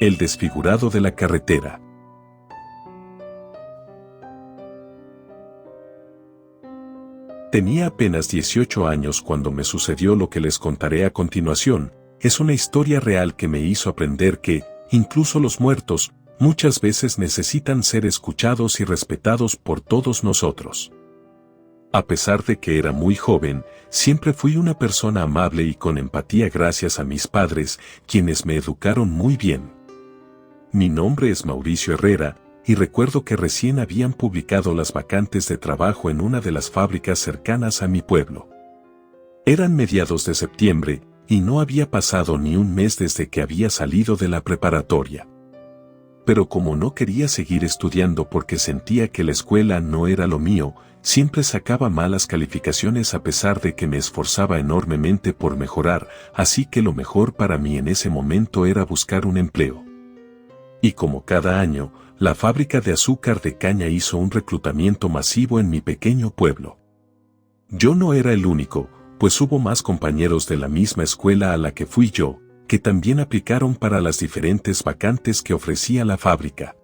El desfigurado de la carretera. Tenía apenas 18 años cuando me sucedió lo que les contaré a continuación. Es una historia real que me hizo aprender que, incluso los muertos, muchas veces necesitan ser escuchados y respetados por todos nosotros. A pesar de que era muy joven, siempre fui una persona amable y con empatía gracias a mis padres, quienes me educaron muy bien. Mi nombre es Mauricio Herrera, y recuerdo que recién habían publicado las vacantes de trabajo en una de las fábricas cercanas a mi pueblo. Eran mediados de septiembre, y no había pasado ni un mes desde que había salido de la preparatoria. Pero como no quería seguir estudiando porque sentía que la escuela no era lo mío, siempre sacaba malas calificaciones a pesar de que me esforzaba enormemente por mejorar, así que lo mejor para mí en ese momento era buscar un empleo. Y como cada año, la fábrica de azúcar de caña hizo un reclutamiento masivo en mi pequeño pueblo. Yo no era el único, pues hubo más compañeros de la misma escuela a la que fui yo, que también aplicaron para las diferentes vacantes que ofrecía la fábrica.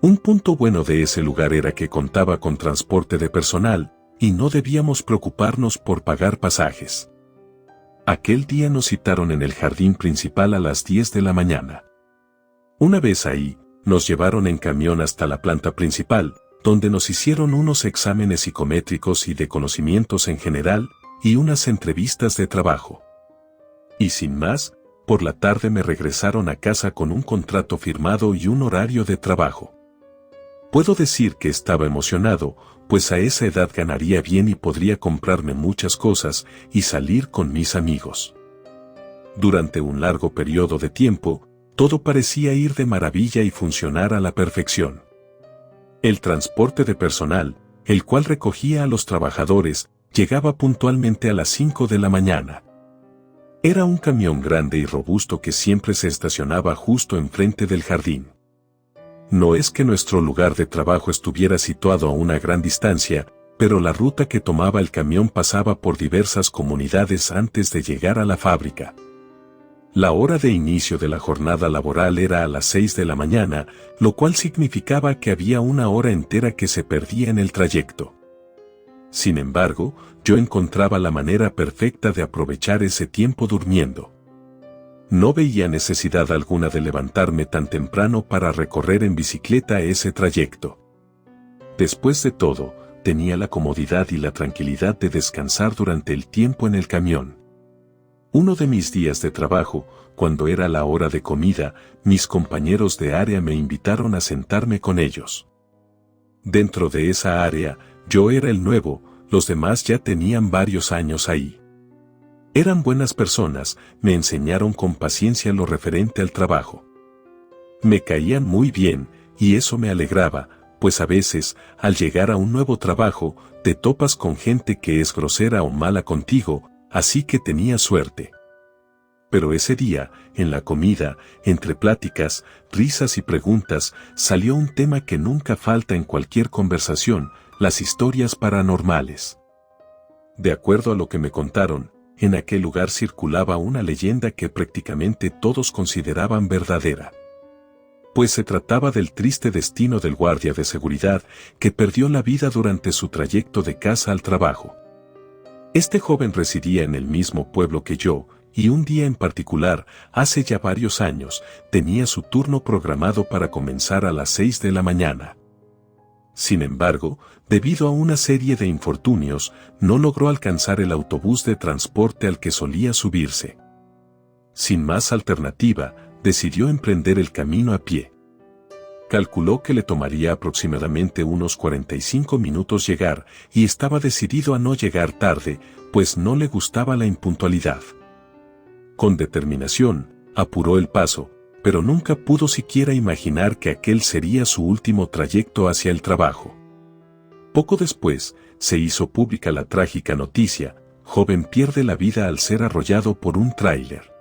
Un punto bueno de ese lugar era que contaba con transporte de personal, y no debíamos preocuparnos por pagar pasajes. Aquel día nos citaron en el jardín principal a las 10 de la mañana. Una vez ahí, nos llevaron en camión hasta la planta principal, donde nos hicieron unos exámenes psicométricos y de conocimientos en general, y unas entrevistas de trabajo. Y sin más, por la tarde me regresaron a casa con un contrato firmado y un horario de trabajo. Puedo decir que estaba emocionado, pues a esa edad ganaría bien y podría comprarme muchas cosas y salir con mis amigos. Durante un largo periodo de tiempo, todo parecía ir de maravilla y funcionar a la perfección. El transporte de personal, el cual recogía a los trabajadores, llegaba puntualmente a las 5 de la mañana. Era un camión grande y robusto que siempre se estacionaba justo enfrente del jardín. No es que nuestro lugar de trabajo estuviera situado a una gran distancia, pero la ruta que tomaba el camión pasaba por diversas comunidades antes de llegar a la fábrica. La hora de inicio de la jornada laboral era a las 6 de la mañana, lo cual significaba que había una hora entera que se perdía en el trayecto. Sin embargo, yo encontraba la manera perfecta de aprovechar ese tiempo durmiendo. No veía necesidad alguna de levantarme tan temprano para recorrer en bicicleta ese trayecto. Después de todo, tenía la comodidad y la tranquilidad de descansar durante el tiempo en el camión. Uno de mis días de trabajo, cuando era la hora de comida, mis compañeros de área me invitaron a sentarme con ellos. Dentro de esa área, yo era el nuevo, los demás ya tenían varios años ahí. Eran buenas personas, me enseñaron con paciencia lo referente al trabajo. Me caían muy bien, y eso me alegraba, pues a veces, al llegar a un nuevo trabajo, te topas con gente que es grosera o mala contigo, así que tenía suerte. Pero ese día, en la comida, entre pláticas, risas y preguntas, salió un tema que nunca falta en cualquier conversación: las historias paranormales. De acuerdo a lo que me contaron, en aquel lugar circulaba una leyenda que prácticamente todos consideraban verdadera. Pues se trataba del triste destino del guardia de seguridad que perdió la vida durante su trayecto de casa al trabajo. Este joven residía en el mismo pueblo que yo, y un día en particular, hace ya varios años, tenía su turno programado para comenzar a las 6 de la mañana. Sin embargo, debido a una serie de infortunios, no logró alcanzar el autobús de transporte al que solía subirse. Sin más alternativa, decidió emprender el camino a pie. Calculó que le tomaría aproximadamente unos 45 minutos llegar, y estaba decidido a no llegar tarde, pues no le gustaba la impuntualidad. Con determinación, apuró el paso, pero nunca pudo siquiera imaginar que aquel sería su último trayecto hacia el trabajo. Poco después, se hizo pública la trágica noticia: joven pierde la vida al ser arrollado por un tráiler.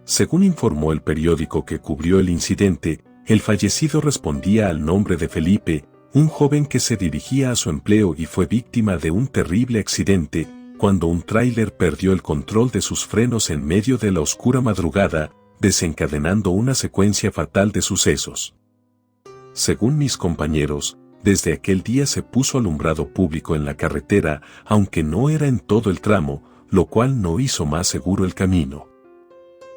Según informó el periódico que cubrió el incidente, el fallecido respondía al nombre de Felipe, un joven que se dirigía a su empleo y fue víctima de un terrible accidente, cuando un tráiler perdió el control de sus frenos en medio de la oscura madrugada, desencadenando una secuencia fatal de sucesos. Según mis compañeros, desde aquel día se puso alumbrado público en la carretera, aunque no era en todo el tramo, lo cual no hizo más seguro el camino.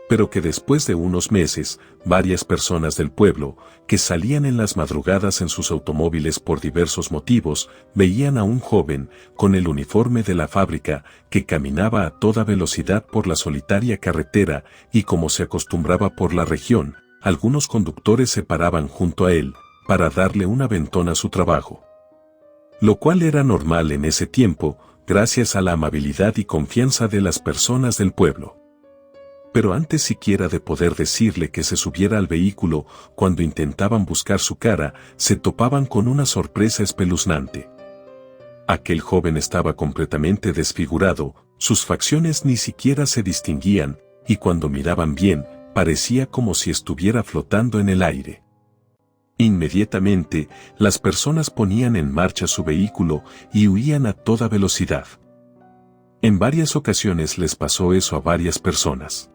Pero que después de unos meses, varias personas del pueblo, que salían en las madrugadas en sus automóviles por diversos motivos, veían a un joven, con el uniforme de la fábrica, que caminaba a toda velocidad por la solitaria carretera, y como se acostumbraba por la región, algunos conductores se paraban junto a él, para darle un aventón a su trabajo. Lo cual era normal en ese tiempo, gracias a la amabilidad y confianza de las personas del pueblo. Pero antes siquiera de poder decirle que se subiera al vehículo, cuando intentaban buscar su cara, se topaban con una sorpresa espeluznante. Aquel joven estaba completamente desfigurado, sus facciones ni siquiera se distinguían, y cuando miraban bien, parecía como si estuviera flotando en el aire. Inmediatamente, las personas ponían en marcha su vehículo y huían a toda velocidad. En varias ocasiones les pasó eso a varias personas.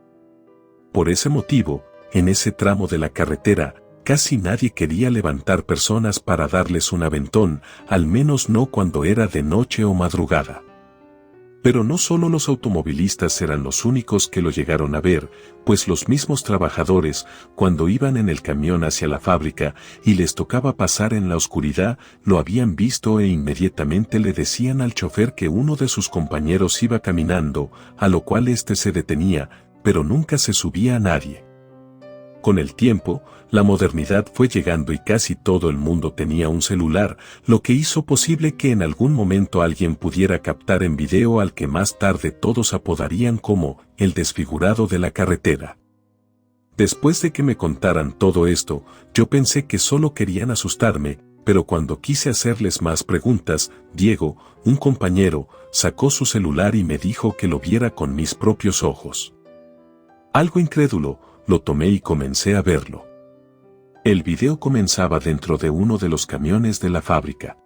Por ese motivo, en ese tramo de la carretera, casi nadie quería levantar personas para darles un aventón, al menos no cuando era de noche o madrugada. Pero no solo los automovilistas eran los únicos que lo llegaron a ver, pues los mismos trabajadores, cuando iban en el camión hacia la fábrica y les tocaba pasar en la oscuridad, lo habían visto e inmediatamente le decían al chofer que uno de sus compañeros iba caminando, a lo cual éste se detenía, pero nunca se subía a nadie. Con el tiempo, la modernidad fue llegando y casi todo el mundo tenía un celular, lo que hizo posible que en algún momento alguien pudiera captar en video al que más tarde todos apodarían como el desfigurado de la carretera. Después de que me contaran todo esto, yo pensé que solo querían asustarme, pero cuando quise hacerles más preguntas, Diego, un compañero, sacó su celular y me dijo que lo viera con mis propios ojos. Algo incrédulo, lo tomé y comencé a verlo. El video comenzaba dentro de uno de los camiones de la fábrica.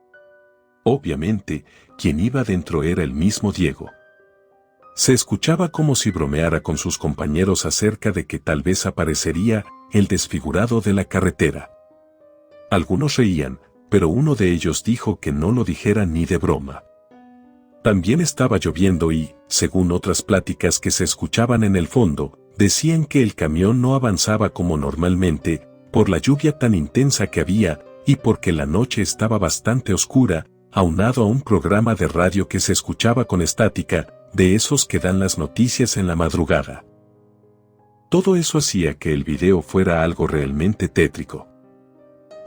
Obviamente, quien iba dentro era el mismo Diego. Se escuchaba como si bromeara con sus compañeros acerca de que tal vez aparecería el desfigurado de la carretera. Algunos reían, pero uno de ellos dijo que no lo dijera ni de broma. También estaba lloviendo y, según otras pláticas que se escuchaban en el fondo, decían que el camión no avanzaba como normalmente, por la lluvia tan intensa que había, y porque la noche estaba bastante oscura, aunado a un programa de radio que se escuchaba con estática, de esos que dan las noticias en la madrugada. Todo eso hacía que el video fuera algo realmente tétrico.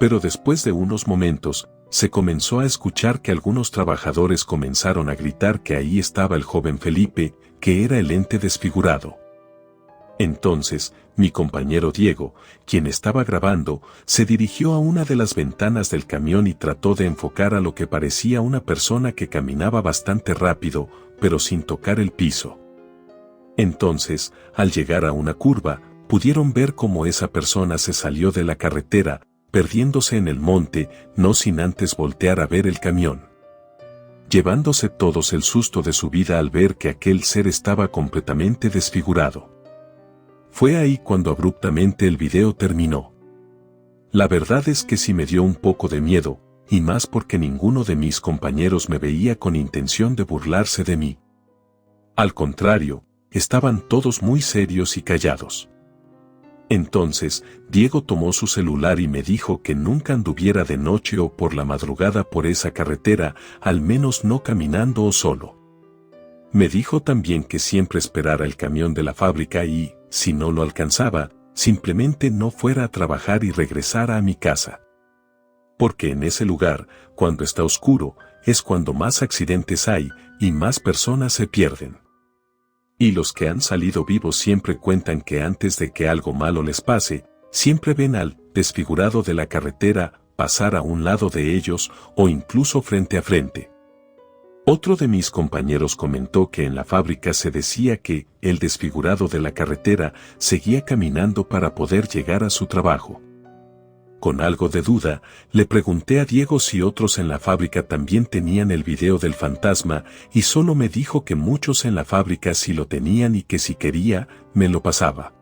Pero después de unos momentos, se comenzó a escuchar que algunos trabajadores comenzaron a gritar que ahí estaba el joven Felipe, que era el ente desfigurado. Entonces, mi compañero Diego, quien estaba grabando, se dirigió a una de las ventanas del camión y trató de enfocar a lo que parecía una persona que caminaba bastante rápido, pero sin tocar el piso. Entonces, al llegar a una curva, pudieron ver cómo esa persona se salió de la carretera, perdiéndose en el monte, no sin antes voltear a ver el camión. Llevándose todos el susto de su vida al ver que aquel ser estaba completamente desfigurado. Fue ahí cuando abruptamente el video terminó. La verdad es que sí me dio un poco de miedo, y más porque ninguno de mis compañeros me veía con intención de burlarse de mí. Al contrario, estaban todos muy serios y callados. Entonces, Diego tomó su celular y me dijo que nunca anduviera de noche o por la madrugada por esa carretera, al menos no caminando o solo. Me dijo también que siempre esperara el camión de la fábrica y, si no lo alcanzaba, simplemente no fuera a trabajar y regresara a mi casa. Porque en ese lugar, cuando está oscuro, es cuando más accidentes hay y más personas se pierden. Y los que han salido vivos siempre cuentan que antes de que algo malo les pase, siempre ven al desfigurado de la carretera pasar a un lado de ellos o incluso frente a frente. Otro de mis compañeros comentó que en la fábrica se decía que el desfigurado de la carretera seguía caminando para poder llegar a su trabajo. Con algo de duda, le pregunté a Diego si otros en la fábrica también tenían el video del fantasma y solo me dijo que muchos en la fábrica sí lo tenían y que si quería, me lo pasaba.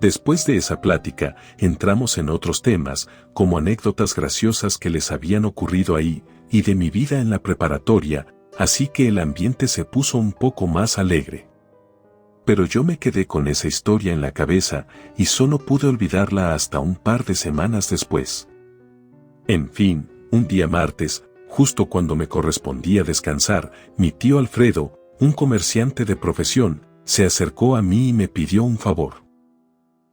Después de esa plática, entramos en otros temas, como anécdotas graciosas que les habían ocurrido ahí, y de mi vida en la preparatoria, así que el ambiente se puso un poco más alegre. Pero yo me quedé con esa historia en la cabeza, y solo pude olvidarla hasta un par de semanas después. En fin, un día martes, justo cuando me correspondía descansar, mi tío Alfredo, un comerciante de profesión, se acercó a mí y me pidió un favor.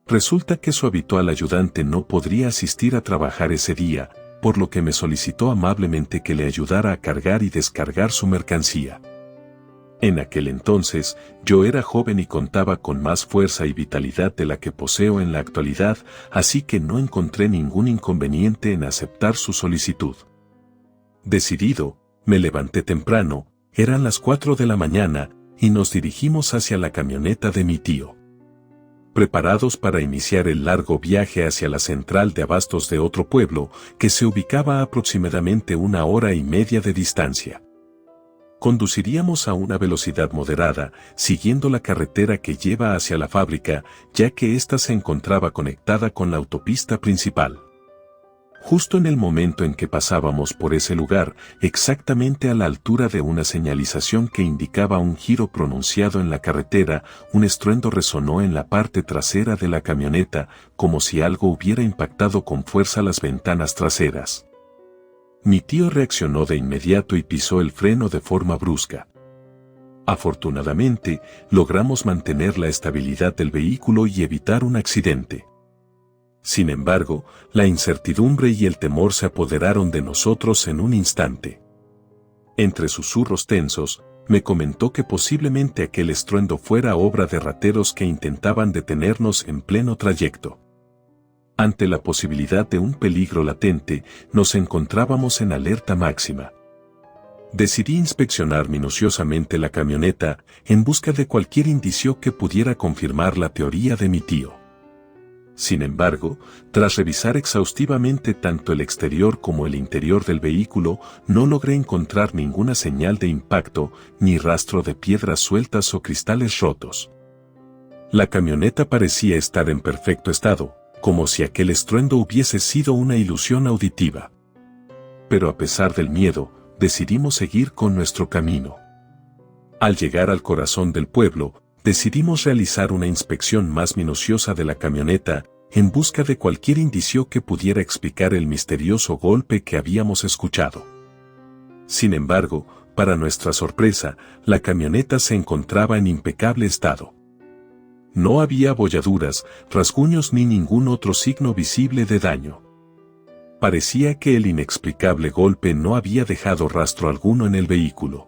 Resulta que su habitual ayudante no podría asistir a trabajar ese día, por lo que me solicitó amablemente que le ayudara a cargar y descargar su mercancía. En aquel entonces, yo era joven y contaba con más fuerza y vitalidad de la que poseo en la actualidad, así que no encontré ningún inconveniente en aceptar su solicitud. Decidido, me levanté temprano, eran las 4 de la mañana, y nos dirigimos hacia la camioneta de mi tío. Preparados para iniciar el largo viaje hacia la central de abastos de otro pueblo, que se ubicaba a aproximadamente 1 hora y media de distancia. Conduciríamos a una velocidad moderada, siguiendo la carretera que lleva hacia la fábrica, ya que ésta se encontraba conectada con la autopista principal. Justo en el momento en que pasábamos por ese lugar, exactamente a la altura de una señalización que indicaba un giro pronunciado en la carretera, un estruendo resonó en la parte trasera de la camioneta, como si algo hubiera impactado con fuerza las ventanas traseras. Mi tío reaccionó de inmediato y pisó el freno de forma brusca. Afortunadamente, logramos mantener la estabilidad del vehículo y evitar un accidente. Sin embargo, la incertidumbre y el temor se apoderaron de nosotros en un instante. Entre susurros tensos, me comentó que posiblemente aquel estruendo fuera obra de rateros que intentaban detenernos en pleno trayecto. Ante la posibilidad de un peligro latente, nos encontrábamos en alerta máxima. Decidí inspeccionar minuciosamente la camioneta en busca de cualquier indicio que pudiera confirmar la teoría de mi tío. Sin embargo, tras revisar exhaustivamente tanto el exterior como el interior del vehículo, no logré encontrar ninguna señal de impacto, ni rastro de piedras sueltas o cristales rotos. La camioneta parecía estar en perfecto estado, como si aquel estruendo hubiese sido una ilusión auditiva. Pero a pesar del miedo, decidimos seguir con nuestro camino. Al llegar al corazón del pueblo, decidimos realizar una inspección más minuciosa de la camioneta, en busca de cualquier indicio que pudiera explicar el misterioso golpe que habíamos escuchado. Sin embargo, para nuestra sorpresa, la camioneta se encontraba en impecable estado. No había abolladuras, rasguños ni ningún otro signo visible de daño. Parecía que el inexplicable golpe no había dejado rastro alguno en el vehículo.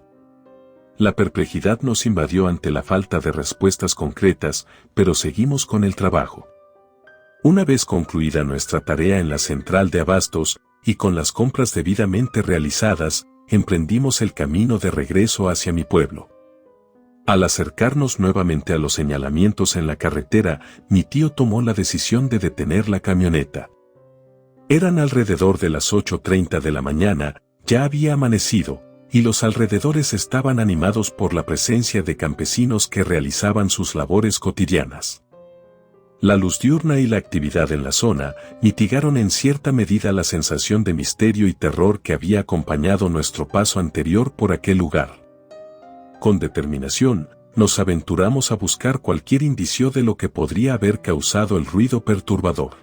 La perplejidad nos invadió ante la falta de respuestas concretas, pero seguimos con el trabajo. Una vez concluida nuestra tarea en la central de abastos, y con las compras debidamente realizadas, emprendimos el camino de regreso hacia mi pueblo. Al acercarnos nuevamente a los señalamientos en la carretera, mi tío tomó la decisión de detener la camioneta. Eran alrededor de las 8:30 de la mañana, ya había amanecido, y los alrededores estaban animados por la presencia de campesinos que realizaban sus labores cotidianas. La luz diurna y la actividad en la zona mitigaron en cierta medida la sensación de misterio y terror que había acompañado nuestro paso anterior por aquel lugar. Con determinación, nos aventuramos a buscar cualquier indicio de lo que podría haber causado el ruido perturbador.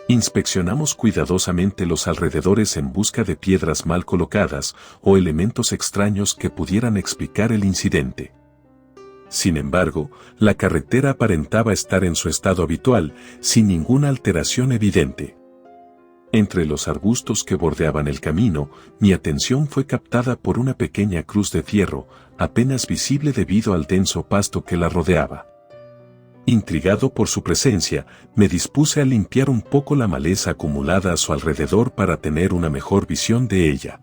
Inspeccionamos cuidadosamente los alrededores en busca de piedras mal colocadas o elementos extraños que pudieran explicar el incidente. Sin embargo, la carretera aparentaba estar en su estado habitual, sin ninguna alteración evidente. Entre los arbustos que bordeaban el camino, mi atención fue captada por una pequeña cruz de fierro, apenas visible debido al denso pasto que la rodeaba. Intrigado por su presencia, me dispuse a limpiar un poco la maleza acumulada a su alrededor para tener una mejor visión de ella.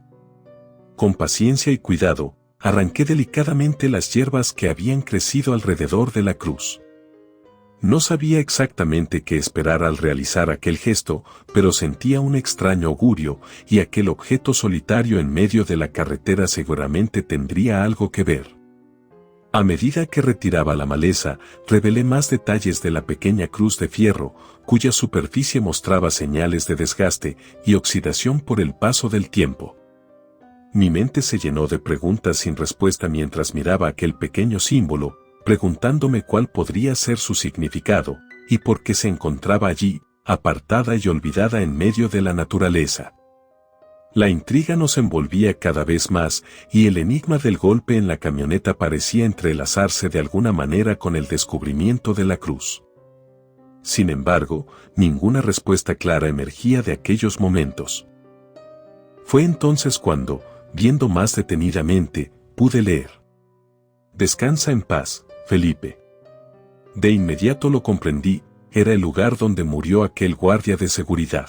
Con paciencia y cuidado, arranqué delicadamente las hierbas que habían crecido alrededor de la cruz. No sabía exactamente qué esperar al realizar aquel gesto, pero sentía un extraño augurio, y aquel objeto solitario en medio de la carretera seguramente tendría algo que ver. A medida que retiraba la maleza, revelé más detalles de la pequeña cruz de fierro, cuya superficie mostraba señales de desgaste y oxidación por el paso del tiempo. Mi mente se llenó de preguntas sin respuesta mientras miraba aquel pequeño símbolo, preguntándome cuál podría ser su significado, y por qué se encontraba allí, apartada y olvidada en medio de la naturaleza. La intriga nos envolvía cada vez más, y el enigma del golpe en la camioneta parecía entrelazarse de alguna manera con el descubrimiento de la cruz. Sin embargo, ninguna respuesta clara emergía de aquellos momentos. Fue entonces cuando, viendo más detenidamente, pude leer: «Descansa en paz, Felipe». De inmediato lo comprendí, era el lugar donde murió aquel guardia de seguridad.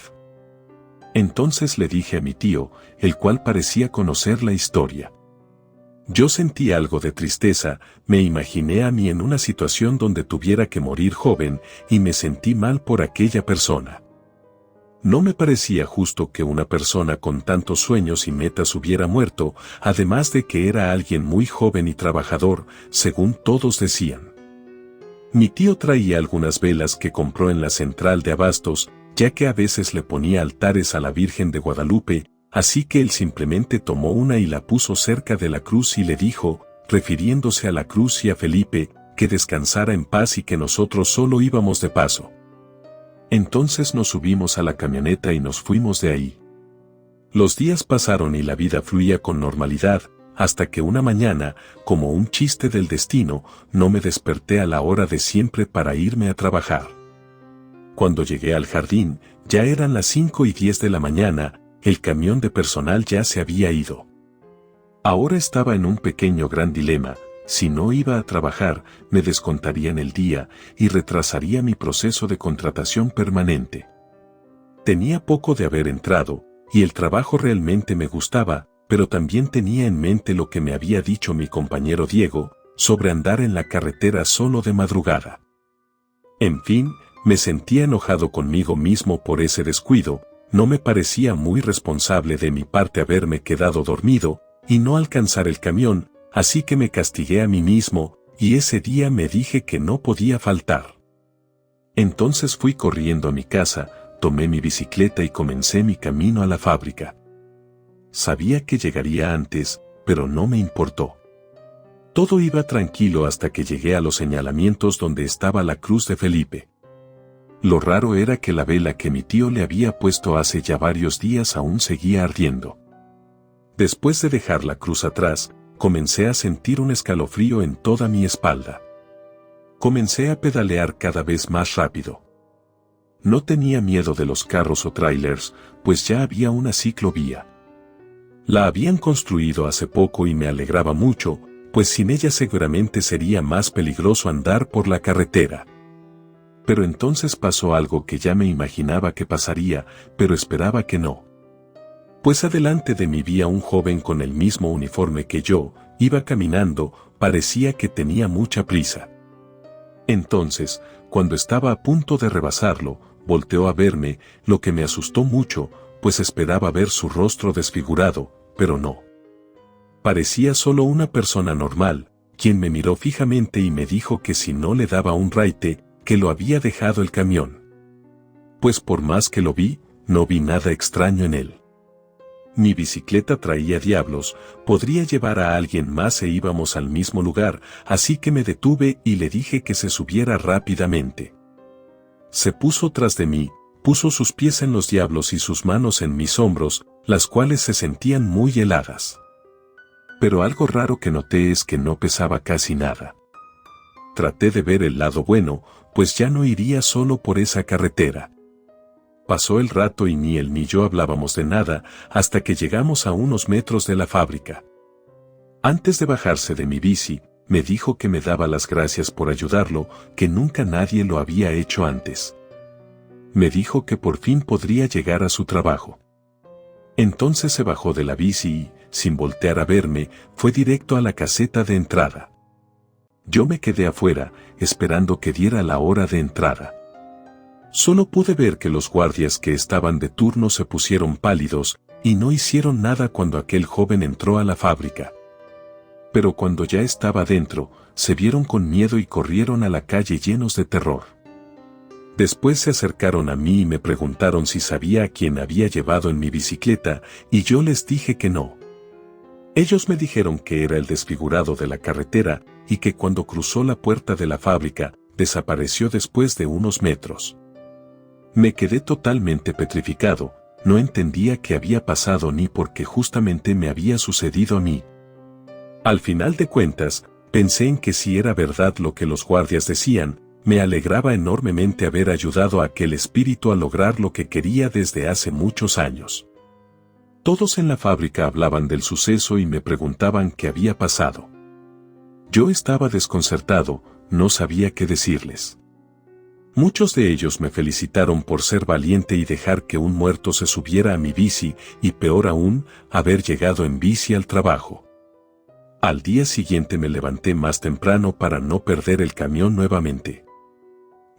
Entonces le dije a mi tío, el cual parecía conocer la historia. Yo sentí algo de tristeza, me imaginé a mí en una situación donde tuviera que morir joven, y me sentí mal por aquella persona. No me parecía justo que una persona con tantos sueños y metas hubiera muerto, además de que era alguien muy joven y trabajador, según todos decían. Mi tío traía algunas velas que compró en la central de abastos, ya que a veces le ponía altares a la Virgen de Guadalupe, así que él simplemente tomó una y la puso cerca de la cruz y le dijo, refiriéndose a la cruz y a Felipe, que descansara en paz y que nosotros solo íbamos de paso. Entonces nos subimos a la camioneta y nos fuimos de ahí. Los días pasaron y la vida fluía con normalidad, hasta que una mañana, como un chiste del destino, no me desperté a la hora de siempre para irme a trabajar. Cuando llegué al jardín, ya eran las 5:10 de la mañana, el camión de personal ya se había ido. Ahora estaba en un pequeño gran dilema: si no iba a trabajar, me descontarían el día y retrasaría mi proceso de contratación permanente. Tenía poco de haber entrado, y el trabajo realmente me gustaba, pero también tenía en mente lo que me había dicho mi compañero Diego, sobre andar en la carretera solo de madrugada. En fin, me sentía enojado conmigo mismo por ese descuido, no me parecía muy responsable de mi parte haberme quedado dormido y no alcanzar el camión, así que me castigué a mí mismo, y ese día me dije que no podía faltar. Entonces fui corriendo a mi casa, tomé mi bicicleta y comencé mi camino a la fábrica. Sabía que llegaría antes, pero no me importó. Todo iba tranquilo hasta que llegué a los señalamientos donde estaba la cruz de Felipe. Lo raro era que la vela que mi tío le había puesto hace ya varios días aún seguía ardiendo. Después de dejar la cruz atrás, comencé a sentir un escalofrío en toda mi espalda. Comencé a pedalear cada vez más rápido. No tenía miedo de los carros o trailers, pues ya había una ciclovía. La habían construido hace poco y me alegraba mucho, pues sin ella seguramente sería más peligroso andar por la carretera. Pero entonces pasó algo que ya me imaginaba que pasaría, pero esperaba que no. Pues adelante de mí vi a un joven con el mismo uniforme que yo, iba caminando, parecía que tenía mucha prisa. Entonces, cuando estaba a punto de rebasarlo, volteó a verme, lo que me asustó mucho, pues esperaba ver su rostro desfigurado, pero no. Parecía solo una persona normal, quien me miró fijamente y me dijo que si no le daba un raite, que lo había dejado el camión. Pues por más que lo vi, no vi nada extraño en él. Mi bicicleta traía diablos, podría llevar a alguien más e íbamos al mismo lugar, así que me detuve y le dije que se subiera rápidamente. Se puso tras de mí, puso sus pies en los diablos y sus manos en mis hombros, las cuales se sentían muy heladas. Pero algo raro que noté es que no pesaba casi nada. Traté de ver el lado bueno, pues ya no iría solo por esa carretera. Pasó el rato y ni él ni yo hablábamos de nada, hasta que llegamos a unos metros de la fábrica. Antes de bajarse de mi bici, me dijo que me daba las gracias por ayudarlo, que nunca nadie lo había hecho antes. Me dijo que por fin podría llegar a su trabajo. Entonces se bajó de la bici y, sin voltear a verme, fue directo a la caseta de entrada. Yo me quedé afuera, esperando que diera la hora de entrada. Solo pude ver que los guardias que estaban de turno se pusieron pálidos, y no hicieron nada cuando aquel joven entró a la fábrica. Pero cuando ya estaba dentro, se vieron con miedo y corrieron a la calle llenos de terror. Después se acercaron a mí y me preguntaron si sabía a quién había llevado en mi bicicleta, y yo les dije que no. Ellos me dijeron que era el desfigurado de la carretera y que cuando cruzó la puerta de la fábrica, desapareció después de unos metros. Me quedé totalmente petrificado, no entendía qué había pasado ni por qué justamente me había sucedido a mí. Al final de cuentas, pensé en que si era verdad lo que los guardias decían, me alegraba enormemente haber ayudado a aquel espíritu a lograr lo que quería desde hace muchos años. Todos en la fábrica hablaban del suceso y me preguntaban qué había pasado. Yo estaba desconcertado, no sabía qué decirles. Muchos de ellos me felicitaron por ser valiente y dejar que un muerto se subiera a mi bici, y peor aún, haber llegado en bici al trabajo. Al día siguiente me levanté más temprano para no perder el camión nuevamente.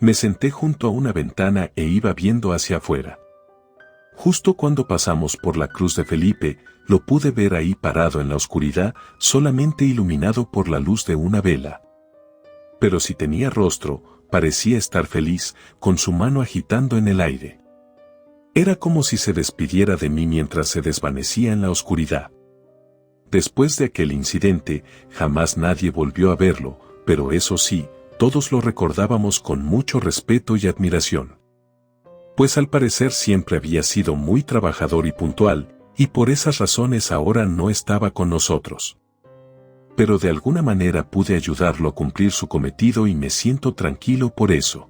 Me senté junto a una ventana e iba viendo hacia afuera. Justo cuando pasamos por la Cruz de Felipe, lo pude ver ahí parado en la oscuridad, solamente iluminado por la luz de una vela. Pero si tenía rostro, parecía estar feliz, con su mano agitando en el aire. Era como si se despidiera de mí mientras se desvanecía en la oscuridad. Después de aquel incidente, jamás nadie volvió a verlo, pero eso sí, todos lo recordábamos con mucho respeto y admiración. Pues al parecer siempre había sido muy trabajador y puntual, y por esas razones ahora no estaba con nosotros. Pero de alguna manera pude ayudarlo a cumplir su cometido y me siento tranquilo por eso.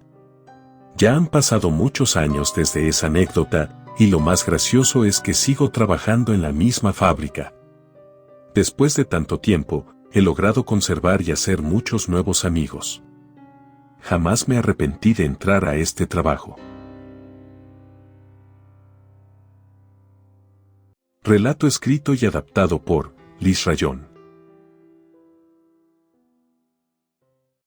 Ya han pasado muchos años desde esa anécdota, y lo más gracioso es que sigo trabajando en la misma fábrica. Después de tanto tiempo, he logrado conservar y hacer muchos nuevos amigos. Jamás me arrepentí de entrar a este trabajo. Relato escrito y adaptado por Liz Rayón.